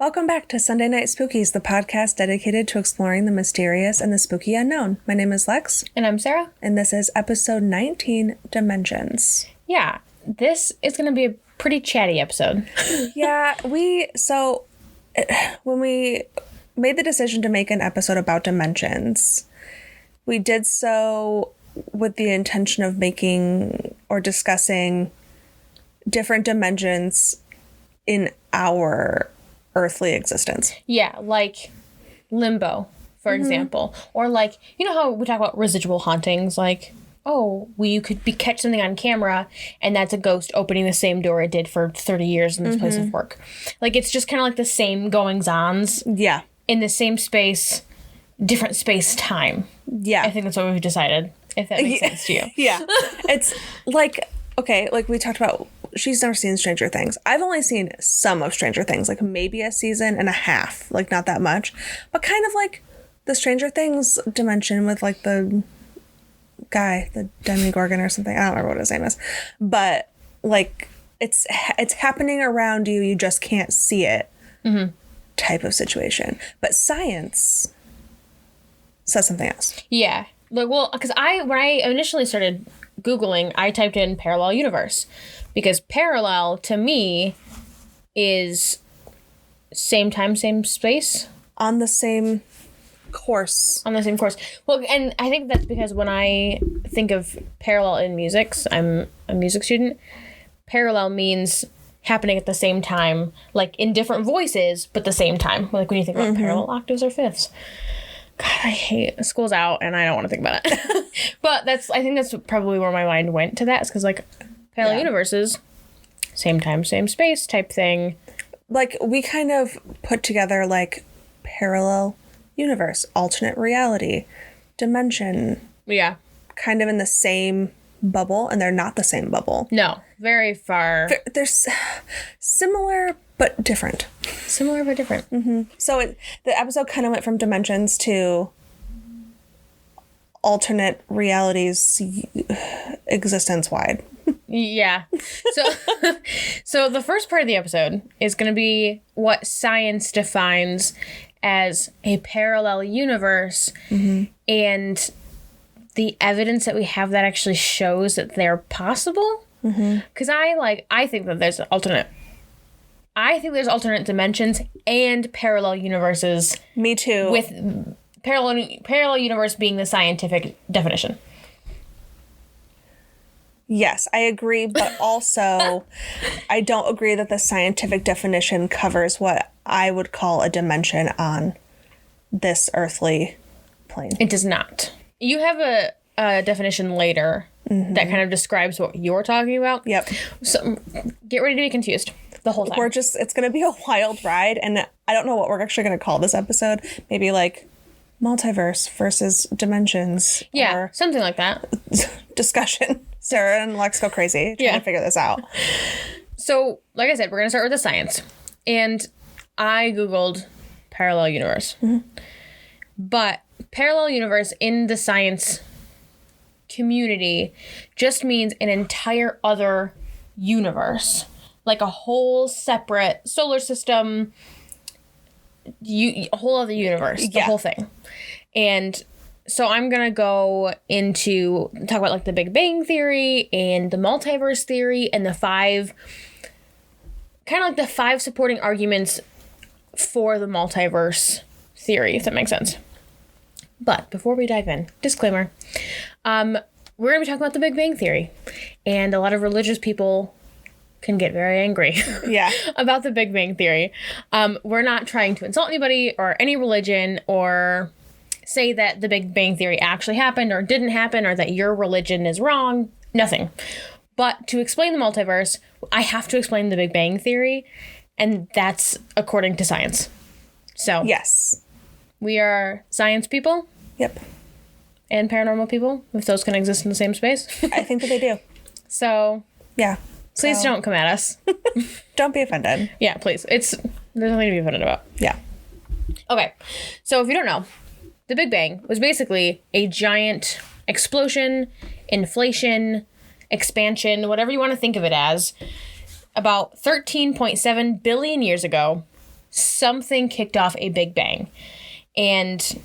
Welcome back to Sunday Night Spookies, the podcast dedicated to exploring the mysterious and the spooky unknown. My name is Lex. And I'm Sarah. And this is episode 19, Dimensions. Yeah, this is going to be a pretty chatty episode. Yeah, when we made the decision to make an episode about dimensions, we did so with the intention of making or discussing different dimensions in our earthly existence. Yeah, like Limbo, for example. Or like, you know how we talk about residual hauntings? Like, you could catch something on camera and that's a ghost opening the same door it did for 30 years in this place of work. Like, it's just kind of like the same goings-ons. Yeah. In the same space, different space-time. Yeah. I think that's what we've decided, if that makes sense to you. Yeah. It's like, okay, like we talked about, she's never seen Stranger Things. I've only seen some of Stranger Things, like maybe a season and a half, like not that much. But kind of like the Stranger Things dimension with like the guy, the Demogorgon or something. I don't remember what his name is. But like it's happening around you, you just can't see it type of situation. But science says something else. Yeah. Like, well, because when I initially started Googling, I typed in parallel universe. Because parallel, to me, is same time, same space. On the same course. On the same course. Well, and I think that's because when I think of parallel in music, I'm a music student, parallel means happening at the same time, like in different voices, but the same time. Like when you think about parallel octaves or fifths. God, I hate school's out and I don't want to think about it. But I think that's probably where my mind went to that. It's because like parallel universes, same time, same space type thing. Like we kind of put together like parallel universe, alternate reality, dimension. Yeah. Kind of in the same bubble, and they're not the same bubble. No, very far. They're similar but different. Similar but different. Mm-hmm. So the episode kind of went from dimensions to alternate realities existence-wide. Yeah. So the first part of the episode is going to be what science defines as a parallel universe and the evidence that we have that actually shows that they're possible. Because I think that there's alternate dimensions and parallel universes. Me too. With parallel universe being the scientific definition. Yes, I agree, but also I don't agree that the scientific definition covers what I would call a dimension on this earthly plane. It does not. You have a definition later that kind of describes what you're talking about. Yep. So get ready to be confused the whole time. It's going to be a wild ride, and I don't know what we're actually going to call this episode. Maybe like multiverse versus dimensions. Yeah, or something like that. Discussion. Sarah and Lex go crazy trying to figure this out. So, like I said, we're going to start with the science. And I Googled parallel universe. But parallel universe in the science community just means an entire other universe. Like a whole separate solar system, a whole other universe, the whole thing. And so I'm going to go into talk about like the Big Bang Theory and the multiverse theory and the five supporting arguments for the multiverse theory, if that makes sense. But before we dive in, disclaimer, we're going to be talking about the Big Bang Theory. And a lot of religious people can get very angry about the Big Bang Theory. We're not trying to insult anybody or any religion or say that the Big Bang Theory actually happened or didn't happen or that your religion is wrong. Nothing. But to explain the multiverse, I have to explain the Big Bang Theory, and that's according to science. So yes, we are science people. Yep. And paranormal people, if those can exist in the same space. I think that they do. So yeah. Please don't come at us. Don't be offended. Yeah, please. There's nothing to be offended about. Yeah. Okay. So if you don't know, the Big Bang was basically a giant explosion, inflation, expansion, whatever you want to think of it as, about 13.7 billion years ago something kicked off a Big Bang. And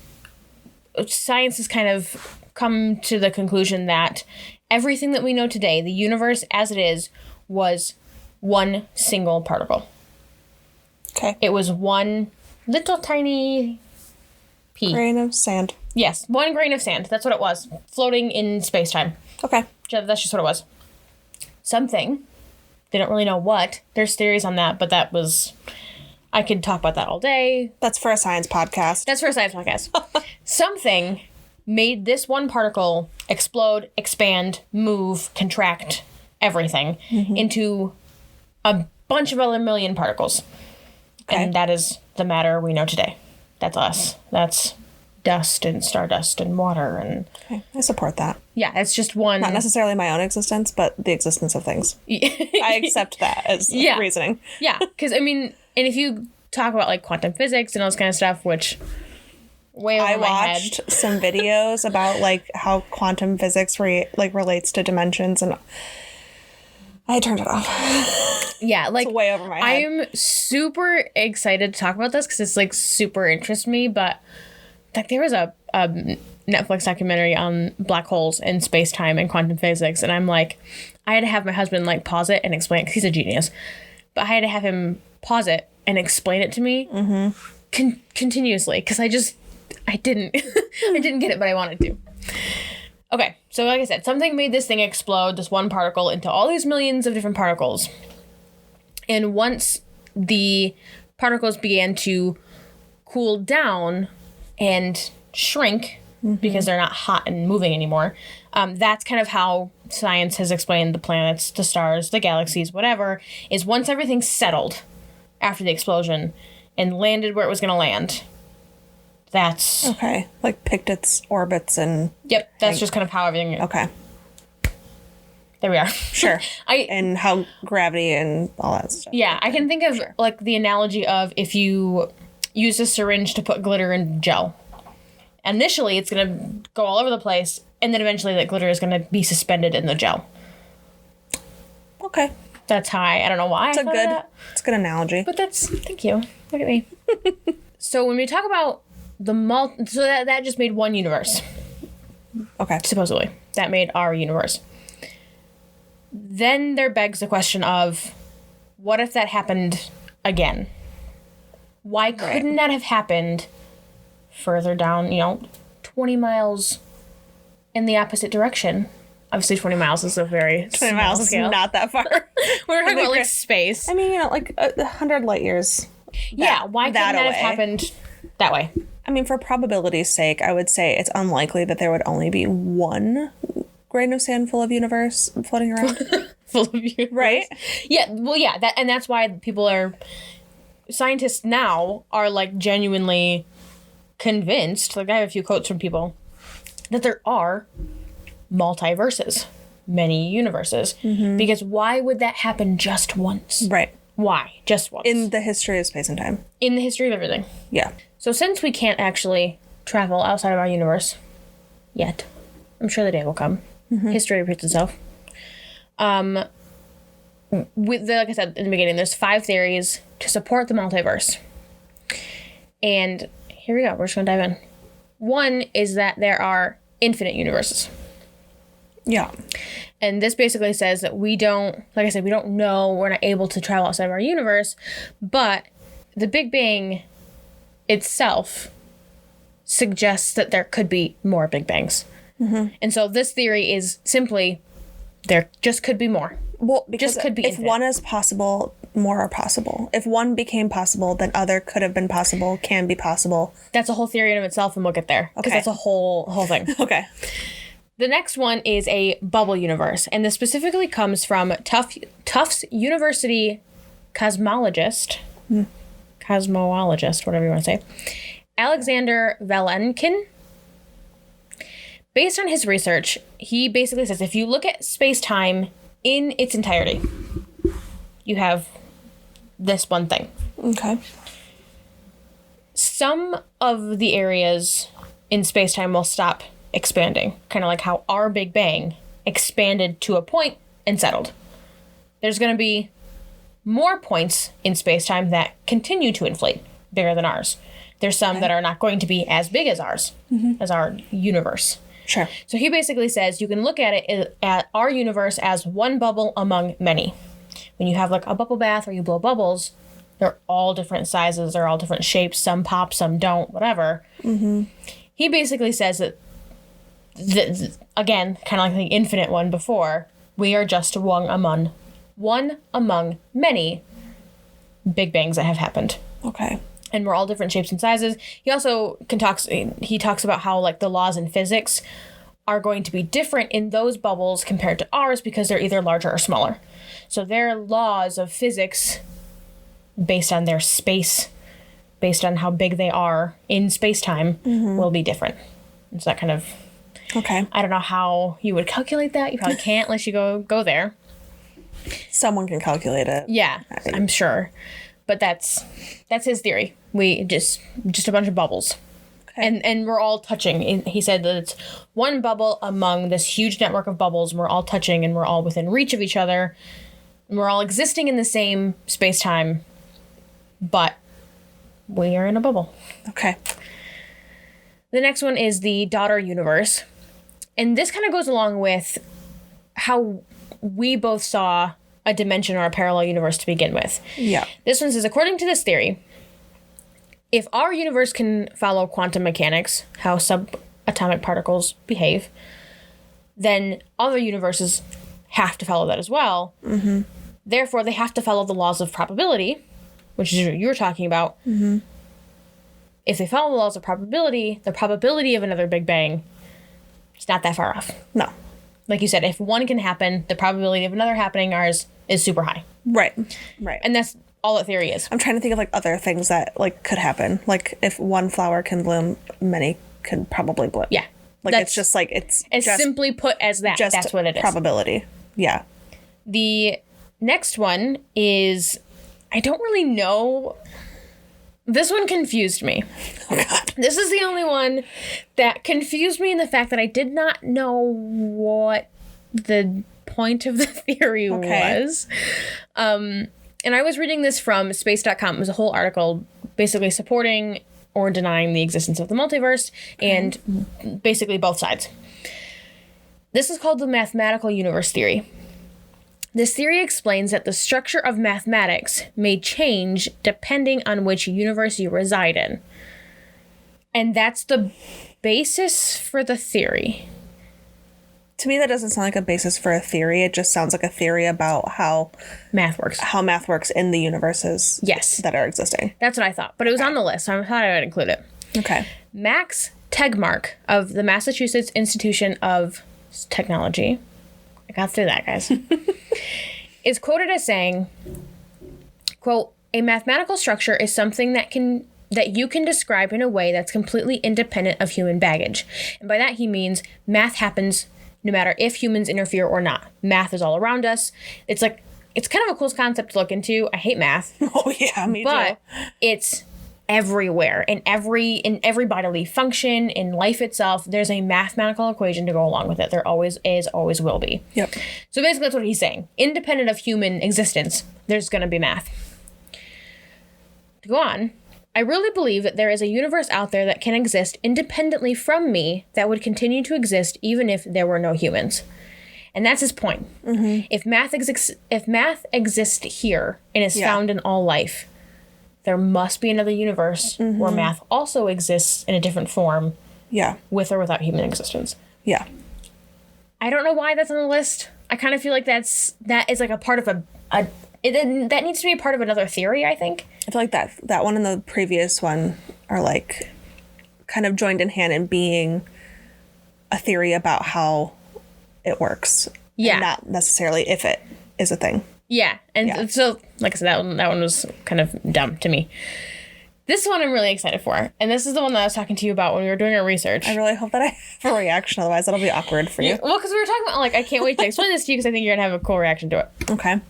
science has kind of come to the conclusion that everything that we know today, the universe as it is, was one single particle. Okay. It was one little tiny pea. Grain of sand. Yes, one grain of sand. That's what it was. Floating in space-time. Okay. That's just what it was. Something. They don't really know what. There's theories on that, but that was... I could talk about that all day. That's for a science podcast. Something made this one particle explode, expand, move, contract, everything into a bunch of other million particles. Okay. And that is the matter we know today. That's us. That's dust and stardust and water and... Okay, I support that. Yeah, it's just one... Not necessarily my own existence, but the existence of things. I accept that as reasoning. Yeah, because, I mean, and if you talk about, like, quantum physics and all this kind of stuff, which... way over my head. I watched some videos about, like, how quantum physics relates to dimensions, and I turned it off. Yeah, like... It's way over my head. I'm super excited to talk about this because it's, like, super interests me, but... Like, there was a Netflix documentary on black holes and space-time and quantum physics, and I'm like, I had to have my husband, like, pause it and explain it, because he's a genius, but I had to have him pause it and explain it to me continuously, because I didn't I didn't get it, but I wanted to. Okay, so like I said, something made this thing explode, this one particle, into all these millions of different particles, and once the particles began to cool down and shrink because they're not hot and moving anymore. That's kind of how science has explained the planets, the stars, the galaxies, whatever, is once everything settled after the explosion and landed where it was going to land. That's... Okay, like picked its orbits and... Yep, that's just kind of how everything... Okay. There we are. Sure. And how gravity and all that stuff. Yeah, I can think of, like, the analogy of if you... use a syringe to put glitter in gel. Initially, it's going to go all over the place, and then eventually that glitter is going to be suspended in the gel. Okay. That's how I don't know why it's a good analogy. But thank you. Look at me. So when we talk about so that just made one universe. Okay. Supposedly. That made our universe. Then there begs the question of, what if that happened again? Why couldn't that have happened further down, 20 miles in the opposite direction? Obviously, 20 miles is a very 20 miles scale. Is not that far. We're talking about, like, space. I mean, like 100 light years. Yeah, why couldn't that have happened that way? I mean, for probability's sake, I would say it's unlikely that there would only be one grain of sand full of universe floating around. Full of universe. Right? Yeah, well, yeah, and that's why people are... Scientists now are, like, genuinely convinced, like, I have a few quotes from people, that there are multiverses, many universes. Because why would that happen just once? Right. Why? Just once. In the history of space and time. In the history of everything. Yeah. So since we can't actually travel outside of our universe yet, I'm sure the day will come. History repeats itself. Like I said in the beginning, there's 5 theories to support the multiverse. And here we go. We're just going to dive in. One is that there are infinite universes. Yeah. And this basically says that we don't, like I said, we don't know, we're not able to travel outside of our universe, but the Big Bang itself suggests that there could be more Big Bangs. And so this theory is simply, there just could be more. Well, because just could be if infinite. one is possible, more are possible. If one became possible, then other could have been possible, can be possible. That's a whole theory in of itself, and we'll get there. Because that's a whole thing. Okay. The next one is a bubble universe, and this specifically comes from Tufts University cosmologist, whatever you want to say, Alexander Valenkin. Based on his research, he basically says if you look at space-time in its entirety, you have this one thing. Okay. Some of the areas in space-time will stop expanding, kind of like how our Big Bang expanded to a point and settled. There's going to be more points in space-time that continue to inflate bigger than ours. There's some that are not going to be as big as ours, as our universe. Sure. So he basically says you can look at it at our universe as one bubble among many. When you have like a bubble bath or you blow bubbles, they're all different sizes, they're all different shapes. Some pop, some don't, whatever. He basically says that, again, kind of like the infinite one before, we are just one among many Big Bangs that have happened. Okay. And we're all different shapes and sizes. He also talks about how like the laws in physics are going to be different in those bubbles compared to ours because they're either larger or smaller. So their laws of physics, based on their space, based on how big they are in space-time, will be different. And so that kind of... Okay. I don't know how you would calculate that. You probably can't unless you go there. Someone can calculate it. Yeah, I'm sure. But that's his theory. We just a bunch of bubbles. Okay. And we're all touching. He said that it's one bubble among this huge network of bubbles. And we're all touching and we're all within reach of each other. And we're all existing in the same space-time. But we are in a bubble. Okay. The next one is the daughter universe. And this kind of goes along with how we both saw a dimension or a parallel universe to begin with. Yeah. This one says, according to this theory, if our universe can follow quantum mechanics, how subatomic particles behave, then other universes have to follow that as well. Therefore, they have to follow the laws of probability, which is what you were talking about. If they follow the laws of probability, the probability of another Big Bang is not that far off. No. Like you said, if one can happen, the probability of another happening ours is super high. Right. And that's all that theory is. I'm trying to think of like other things that like could happen. Like if one flower can bloom, many could probably bloom. Yeah. Like it's just like it's as just, simply put as that. Just that's what it is. Probability. Yeah. The next one is, I don't really know. This one confused me. Oh God. This is the only one that confused me in the fact that I did not know what the point of the theory was. And I was reading this from space.com. It was a whole article basically supporting or denying the existence of the multiverse and basically both sides. This is called the mathematical universe theory. This theory explains that the structure of mathematics may change depending on which universe you reside in. And that's the basis for the theory. To me, that doesn't sound like a basis for a theory. It just sounds like a theory about how math works. How math works in the universes that are existing. That's what I thought. But it was on the list, so I thought I would include it. Okay. Max Tegmark of the Massachusetts Institution of Technology, I got through that, guys, is quoted as saying, quote, "A mathematical structure is something that you can describe in a way that's completely independent of human baggage." And by that he means math happens no matter if humans interfere or not. Math is all around us. It's kind of a cool concept to look into. I hate math. Oh yeah, me too. But it's everywhere in every bodily function, in life itself. There's a mathematical equation to go along with it. There always is, always will be. Yep. So basically that's what he's saying. Independent of human existence, there's going to be math. To go on, I really believe that there is a universe out there that can exist independently from me that would continue to exist even if there were no humans. And that's his point. If math exists here and is found in all life, there must be another universe where math also exists in a different form. Yeah. With or without human existence. Yeah. I don't know why that's on the list. I kind of feel like that is like a part of that needs to be a part of another theory, I think. I feel like that one and the previous one are like kind of joined in hand in being a theory about how it works. Yeah. And not necessarily if it is a thing. Yeah. And so, like I said, that one was kind of dumb to me. This one I'm really excited for. And this is the one that I was talking to you about when we were doing our research. I really hope that I have a reaction. Otherwise, that'll be awkward for you. Well, because we were talking about, like, I can't wait to explain this to you because I think you're going to have a cool reaction to it. Okay.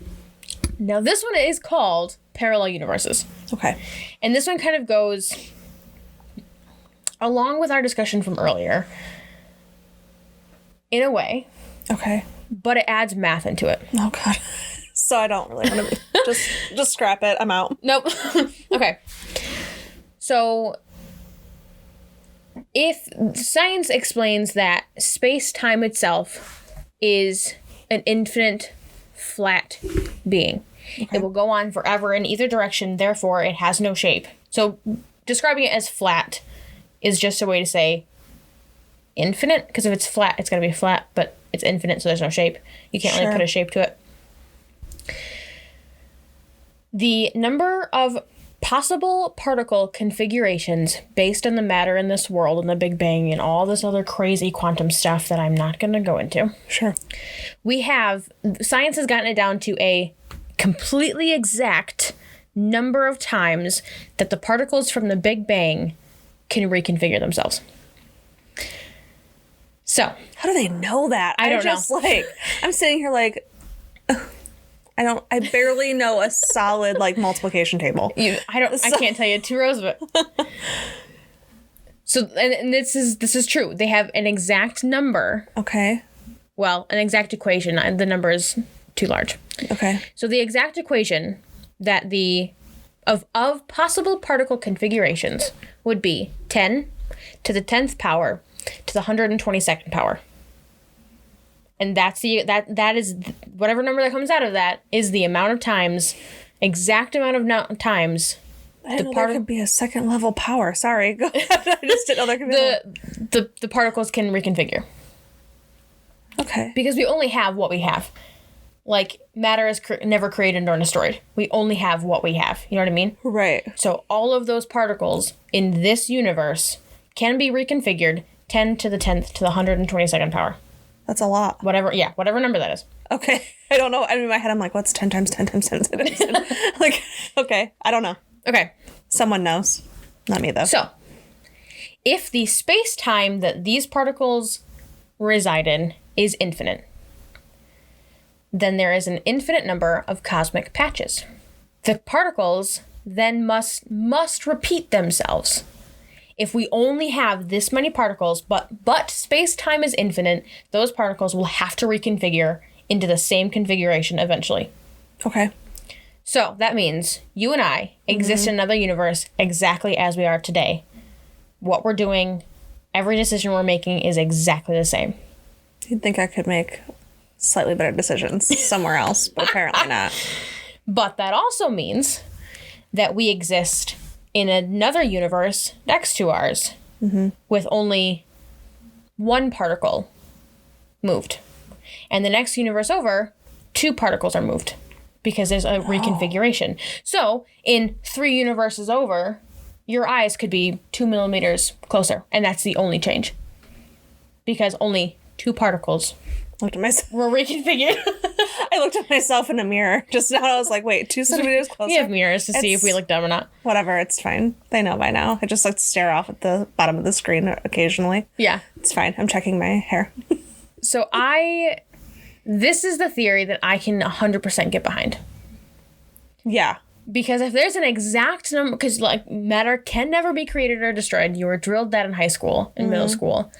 Now, this one is called Parallel Universes. Okay. And this one kind of goes along with our discussion from earlier in a way. Okay. But it adds math into it. Oh, God. So I don't really want to be... Just scrap it. I'm out. Nope. Okay. So, if science explains that space-time itself is an infinite, flat being, it will go on forever in either direction, therefore it has no shape. So, describing it as flat is just a way to say infinite, because if it's flat, it's going to be flat, but it's infinite, so there's no shape. You can't really put a shape to it. The number of possible particle configurations based on the matter in this world and the Big Bang and all this other crazy quantum stuff that I'm not going to go into. Sure. Science has gotten it down to a completely exact number of times that the particles from the Big Bang can reconfigure themselves. So. How do they know that? I don't know. I'm sitting here like, I barely know a solid multiplication table. I can't tell you 2 rows of it. So, and this is true. They have an exact number. Okay. Well, an exact equation. The number is too large. Okay. So the exact equation that of possible particle configurations would be 10 to the 10th power to the 122nd power. And that is whatever number that comes out of that is the amount of times, exact amount of times. I didn't know there could be a second level power. Sorry, go ahead. I just didn't know there could be the particles can reconfigure. Okay. Because we only have what we have. Matter is never created nor destroyed. We only have what we have. You know what I mean? Right. So all of those particles in this universe can be reconfigured 10 to the 10th to the 122nd power. That's a lot. Whatever number that is. Okay. I don't know. In my head, I'm like, what's 10 times 10 times 10 times 10? Okay. I don't know. Okay. Someone knows. Not me, though. So, if the space-time that these particles reside in is infinite, then there is an infinite number of cosmic patches. The particles then must repeat themselves. If we only have this many particles, but space-time is infinite, those particles will have to reconfigure into the same configuration eventually. Okay. So that means you and I exist in another universe exactly as we are today. What we're doing, every decision we're making is exactly the same. You'd think I could make slightly better decisions somewhere else, but apparently not. But that also means that we exist in another universe next to ours with only one particle moved. And the next universe over, 2 particles are moved because there's a reconfiguration. So in 3 universes over, your eyes could be 2 millimeters closer. And that's the only change. Because only 2 particles Looked at myself. were reconfigured. I looked at myself in a mirror just now. I was like, wait, 2 centimeters closer? We have mirrors to see if we look dumb or not. Whatever, it's fine. They know by now. I just stare off at the bottom of the screen occasionally. Yeah. It's fine. I'm checking my hair. So this is the theory that I can 100% get behind. Yeah. Because if there's an exact number, because matter can never be created or destroyed. You were drilled that in high school, in middle school.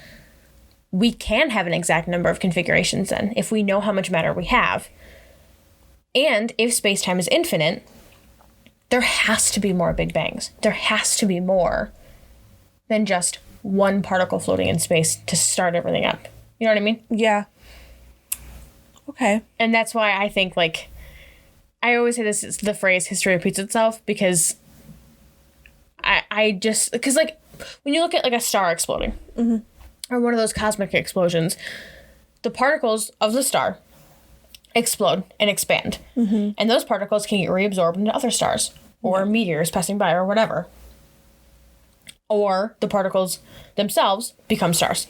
We can have an exact number of configurations then, if we know how much matter we have. And if space-time is infinite, there has to be more Big Bangs. There has to be more than just one particle floating in space to start everything up. You know what I mean? Yeah. Okay. And that's why I think, I always say this is the phrase, history repeats itself, because because when you look at a star exploding, or one of those cosmic explosions, the particles of the star explode and expand. And those particles can get reabsorbed into other stars, or meteors passing by, or whatever. Or the particles themselves become stars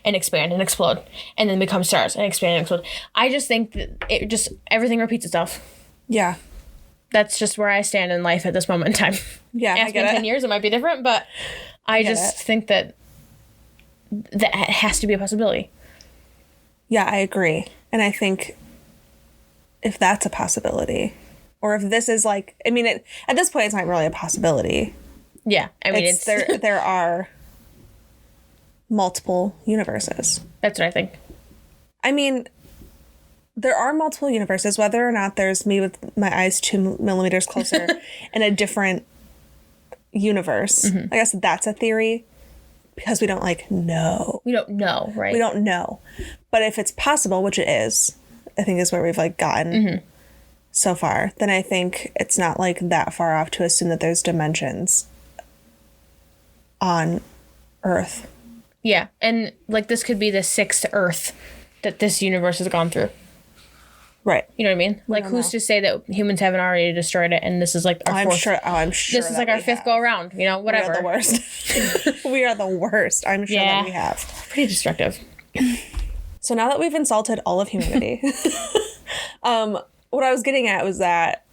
and expand and explode, and then become stars and expand and explode. I just think that everything repeats itself. Yeah. That's just where I stand in life at this moment in time. Yeah, Ask me in 10 years, it might be different, but I just think that has to be a possibility. Yeah, I agree. And I think if that's a possibility, or if this is at this point, it's not really a possibility. Yeah, I mean, there are multiple universes. That's what I think. I mean, there are multiple universes, whether or not there's me with my eyes 2 millimeters closer in a different universe. I guess that's a theory because we don't know. We don't know, right? We don't know. But if it's possible, which it is, I think is where we've gotten so far, then I think it's not that far off to assume that there's dimensions on Earth. Yeah. And this could be the 6th Earth that this universe has gone through. Right. You know what I mean? Who's to say that humans haven't already destroyed it and this is our 4th? I'm sure. This is our 5th go around, whatever. We are the worst. We are the worst. I'm sure that we have. Pretty destructive. So now that we've insulted all of humanity, what I was getting at was that,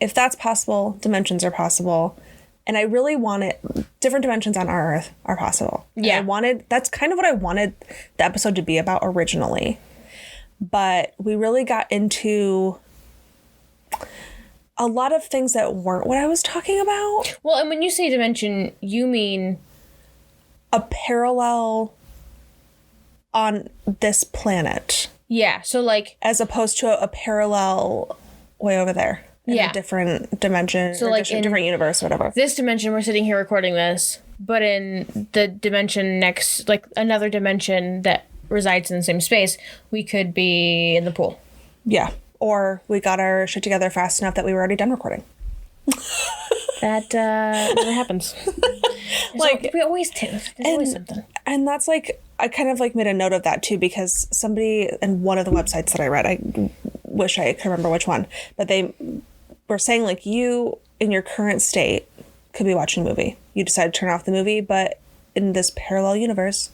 if that's possible, dimensions are possible. And I really wanted different dimensions on our Earth are possible. Yeah. That's kind of what I wanted the episode to be about originally. But we really got into a lot of things that weren't what I was talking about. Well, and when you say dimension, you mean a parallel on this planet. Yeah, so as opposed to a parallel way over there. In a different dimension, so or different universe, or whatever. This dimension, we're sitting here recording this, but in the dimension next, another dimension that resides in the same space, we could be in the pool. Yeah. Or we got our shit together fast enough that we were already done recording. That never happens. We always do. There's always something. And that's I kind of made a note of that too, because somebody in one of the websites that I read, I wish I could remember which one, but they were saying you in your current state could be watching a movie. You decide to turn off the movie, but in this parallel universe,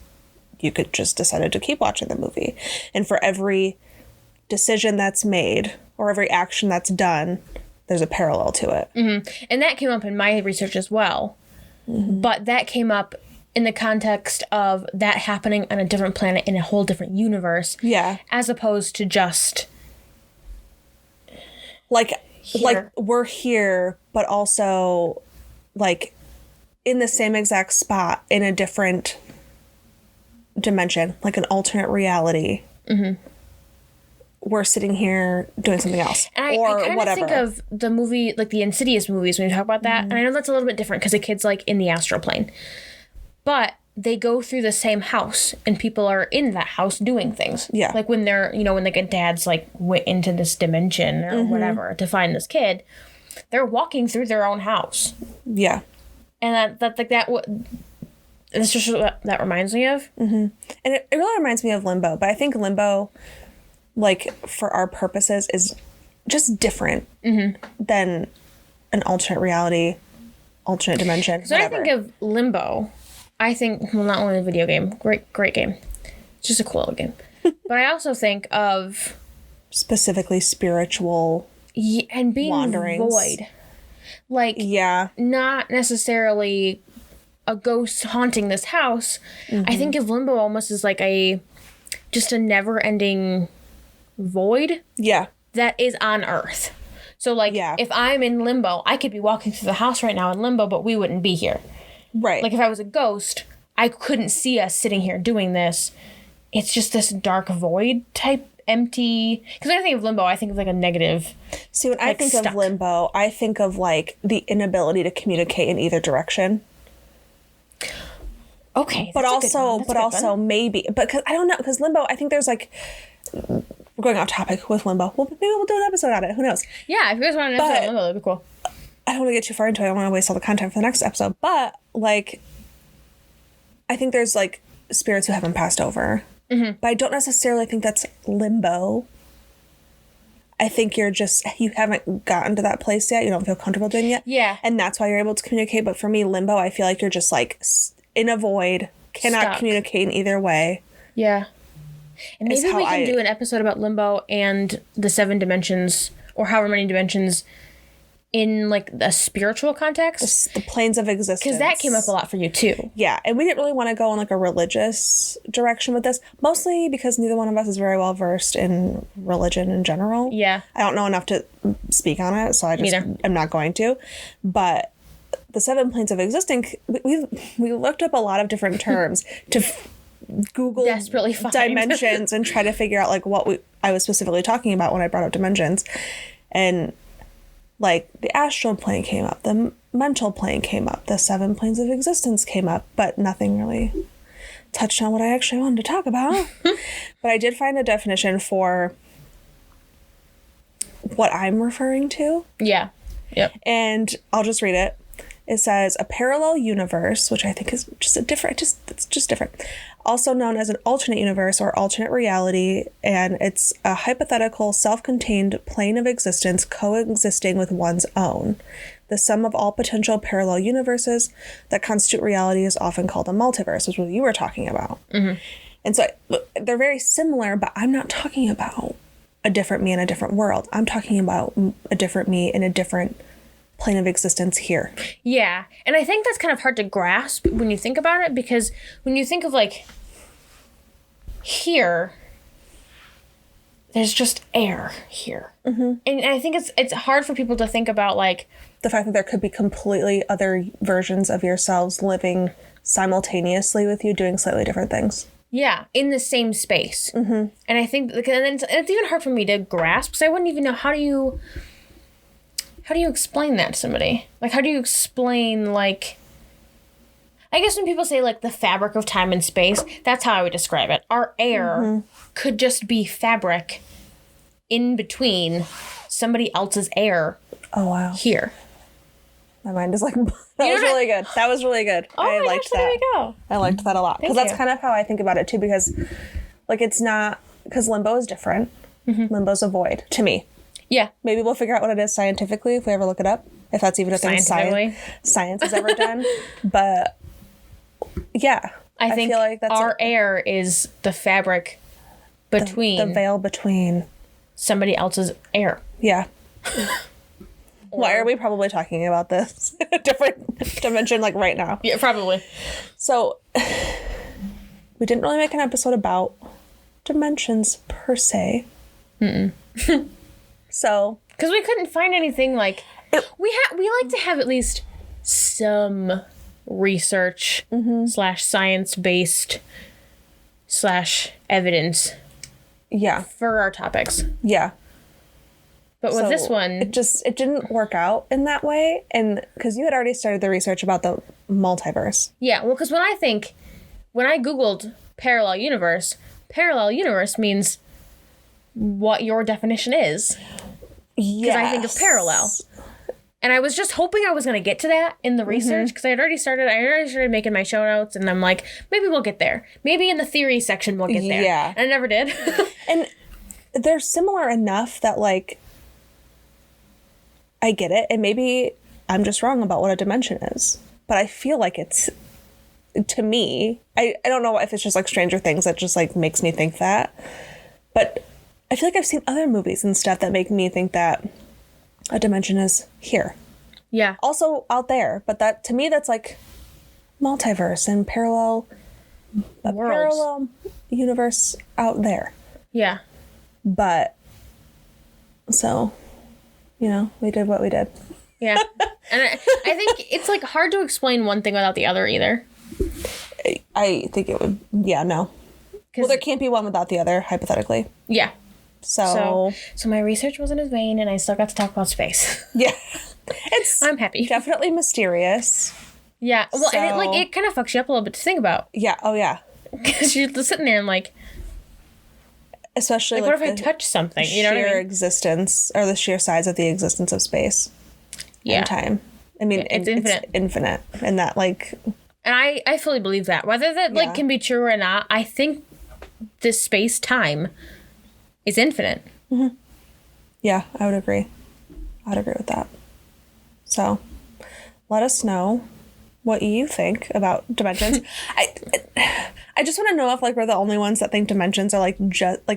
you could just decide to keep watching the movie. And for every decision that's made or every action that's done, there's a parallel to it. Mm-hmm. And that came up in my research as well. Mm-hmm. But that came up in the context of that happening on a different planet in a whole different universe. Yeah. As opposed to just here. We're here, but also in the same exact spot in a different dimension, an alternate reality. Mm-hmm. We're sitting here doing something else. And I kind of think of the movie, the Insidious movies when you talk about that. Mm-hmm. And I know that's a little bit different because the kid's in the astral plane. But they go through the same house and people are in that house doing things. Yeah. When they're, when dad's went into this dimension or whatever to find this kid, they're walking through their own house. Yeah. And that's just what that reminds me of. Mm-hmm. And it really reminds me of Limbo. But I think Limbo, for our purposes, is just different than an alternate reality, alternate dimension. So when I think of Limbo, I think, not only a video game, great game. It's just a cool little game. But I also think of specifically spiritual and being wanderings. Void. Yeah. Not necessarily a ghost haunting this house. Mm-hmm. I think of Limbo almost as just a never-ending void. Yeah. That is on Earth. So if I'm in Limbo, I could be walking through the house right now in Limbo, but we wouldn't be here. Right. If I was a ghost, I couldn't see us sitting here doing this. It's just this dark void type empty. Because when I think of Limbo, I think of a negative. See, when I think of Limbo, I think of the inability to communicate in either direction. Okay. But also maybe, because I don't know, because Limbo, I think there's we're going off topic with Limbo. Well, maybe we'll do an episode on it. Who knows? Yeah, if you guys want an episode on Limbo, that'd be cool. I don't want to get too far into it. I don't want to waste all the content for the next episode. But, I think there's, spirits who haven't passed over. Mm-hmm. But I don't necessarily think that's Limbo. I think you haven't gotten to that place yet. You don't feel comfortable doing it yet. Yeah. And that's why you're able to communicate. But for me, Limbo, I feel like you're just, in a void, cannot stuck. Communicate in either way. Yeah. And maybe we can do an episode about Limbo and the 7 dimensions, or however many dimensions, in a spiritual context. The planes of existence. Because that came up a lot for you too. Yeah, and we didn't really want to go in a religious direction with this, mostly because neither one of us is very well versed in religion in general. Yeah. I don't know enough to speak on it, so I'm not going to. But the 7 planes of existence, we looked up a lot of different terms to Google desperately find dimensions and try to figure out what we I was specifically talking about when I brought up dimensions. And like the astral plane came up, the mental plane came up, the 7 planes of existence came up, but nothing really touched on what I actually wanted to talk about. But I did find a definition for what I'm referring to. Yeah. Yep. And I'll just read it. It says a parallel universe, which I think is just it's just different. Also known as an alternate universe or alternate reality, and it's a hypothetical self-contained plane of existence coexisting with one's own. The sum of all potential parallel universes that constitute reality is often called a multiverse, which is what you were talking about. Mm-hmm. And so they're very similar, but I'm not talking about a different me in a different world. I'm talking about a different me in a different plane of existence here. Yeah. And I think that's kind of hard to grasp when you think about it, because when you think of like here, there's just air here. Mm-hmm. And I think it's hard for people to think about like the fact that there could be completely other versions of yourselves living simultaneously with you doing slightly different things. Yeah, in the same space. Mm-hmm. And I think and it's even hard for me to grasp, because I wouldn't even know how do you explain that to somebody? Like, how do you explain, like, I guess when people say, like, the fabric of time and space, that's how I would describe it. Our air could just be fabric in between somebody else's air. Oh, wow. Here. My mind is like, that was really good. That was really good. Oh, I liked that. There we go. I liked that a lot. Because that's kind of how I think about it, too, because, like, it's not, because limbo is different. Mm-hmm. Limbo's a void, to me. Yeah. Maybe we'll figure out what it is scientifically if we ever look it up. If that's even a thing science has ever done. But yeah. I think feel like that's our air is the fabric between. The veil between. Somebody else's air. Yeah. Why are we probably talking about this? A different dimension like right now. Yeah, probably. So we didn't really make an episode about dimensions per se. Mm-mm. So, because we couldn't find anything like we like to have at least some research / science based / evidence. Yeah, for our topics. Yeah, but with this one, it didn't work out in that way, and because you had already started the research about the multiverse. Yeah, well, because when I googled parallel universe means what your definition is. Because I think of parallel. And I was just hoping I was going to get to that in the research, because I already started making my show notes, and I'm like, maybe we'll get there. Maybe in the theory section we'll get there. Yeah. And I never did. And they're similar enough that, like, I get it. And maybe I'm just wrong about what a dimension is. But I feel like it's, to me, I don't know if it's just like Stranger Things that just like makes me think that. But I feel like I've seen other movies and stuff that make me think that a dimension is here. Yeah. Also out there. But that, to me, that's like multiverse and parallel universe out there. Yeah. But, so, you know, we did what we did. Yeah. And I think it's like hard to explain one thing without the other either. I think it would, yeah, no. Well, there can't be one without the other, hypothetically. Yeah. So my research wasn't in vain, and I still got to talk about space. Yeah. I'm happy. Definitely mysterious. Yeah. Well, and it kind of fucks you up a little bit to think about. Yeah. Oh, yeah. Because you're sitting there and like, especially like what if I touch something? You know what I mean? Existence, or the sheer size of the existence of space and time. I mean, it's infinite. It's infinite. And that, like... And I fully believe that. Whether that, like, can be true or not, I think this space-time is infinite. Mm-hmm. Yeah, I would agree. I'd agree with that. So, let us know what you think about dimensions. I just want to know if, like, we're the only ones that think dimensions are, like,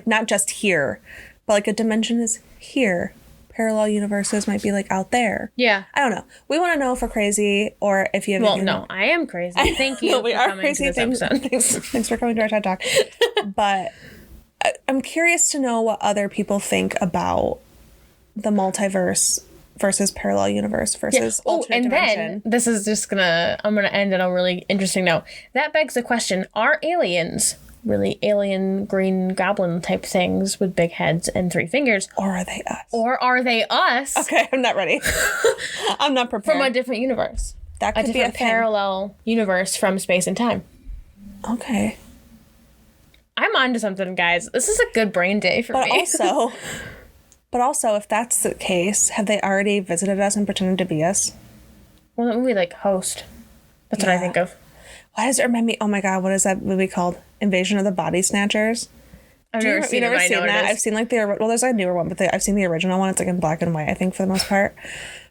not just here, but, like, a dimension is here. Parallel universes might be like out there. Yeah. I don't know. We want to know if we're crazy or if you have... Well, no, I am crazy. Thank you for coming to this episode. Thanks for coming to our TED Talk. But I'm curious to know what other people think about the multiverse versus parallel universe versus alternate dimension. Then this is just I'm gonna end on a really interesting note. That begs the question, are aliens really alien green goblin type things with big heads and 3 fingers. Or are they us? Or are they us? Okay, I'm not ready. I'm not prepared. From a different universe. That could a be a different parallel universe from space and time. Okay. I'm onto something, guys. This is a good brain day for me. But also, if that's the case, have they already visited us and pretended to be us? Well, that movie, like, Host. That's what I think of. Why does it remind me? Oh my God, what is that movie called? Invasion of the Body Snatchers. I've never seen that. I've seen like there's a newer one, but I've seen the original one. It's like in black and white, I think, for the most part.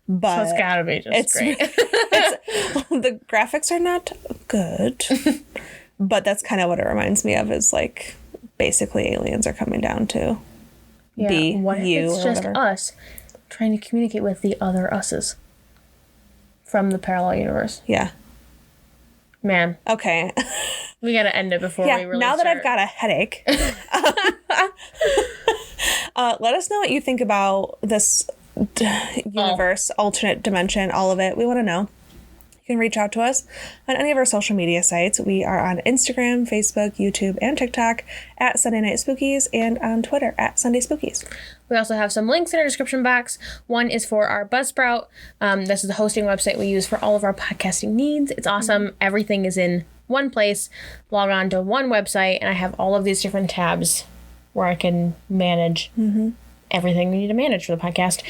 But so it's gotta be just great. The graphics are not good, but that's kind of what it reminds me of. Is like basically aliens are coming down to be what if you. It's or just whatever. us trying to communicate with the other us's from the parallel universe. Yeah. Man. Okay. We gotta end it before we really now that start. I've got a headache. Let us know what you think about this universe, alternate dimension, all of it. We want to know. You can reach out to us on any of our social media sites. We are on Instagram, Facebook, YouTube, and TikTok at Sunday Night Spookies, and on Twitter at Sunday Spookies. We also have some links in our description box. One is for our Buzzsprout. This is the hosting website we use for all of our podcasting needs. It's awesome. Mm-hmm. Everything is in one place. Log on to one website, and I have all of these different tabs where I can manage everything we need to manage for the podcast.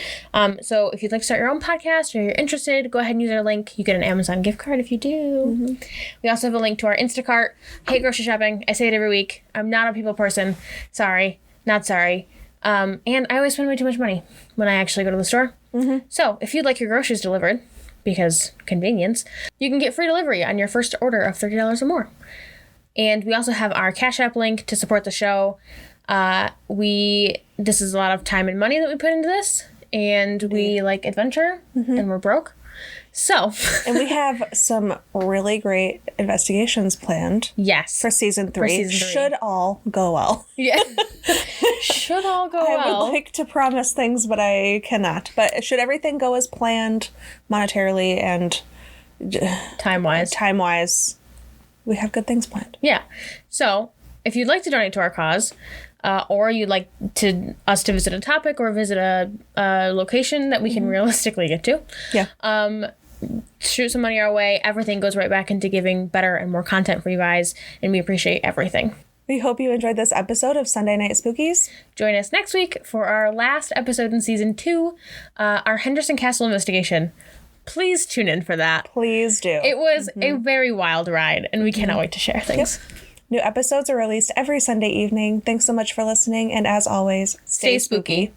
So if you'd like to start your own podcast or you're interested, go ahead and use our link. You get an Amazon gift card if you do. We also have a link to our Instacart. Hate grocery shopping. I say it every week. I'm not a people person. Sorry. Not sorry. And I always spend way too much money when I actually go to the store. So if you'd like your groceries delivered, because convenience, you can get free delivery on your first order of $30 or more. And we also have our Cash App link to support the show. This is a lot of time and money that we put into this, and we like adventure, and we're broke. So, and we have some really great investigations planned. Yes. For season 3. Should all go well. Yeah. Should all go well. I would like to promise things, but I cannot. But should everything go as planned, monetarily and time-wise, we have good things planned. Yeah. So, if you'd like to donate to our cause, or you'd like us to visit a topic or visit a location that we can realistically get to, shoot some money our way. Everything goes right back into giving better and more content for you guys, and we appreciate everything. We hope you enjoyed this episode of Sunday Night Spookies. Join us next week for our last episode in season 2, our Henderson Castle investigation. Please tune in for that. Please do. It was a very wild ride, and we cannot wait to share things. Yep. New episodes are released every Sunday evening. Thanks so much for listening, and as always, stay spooky.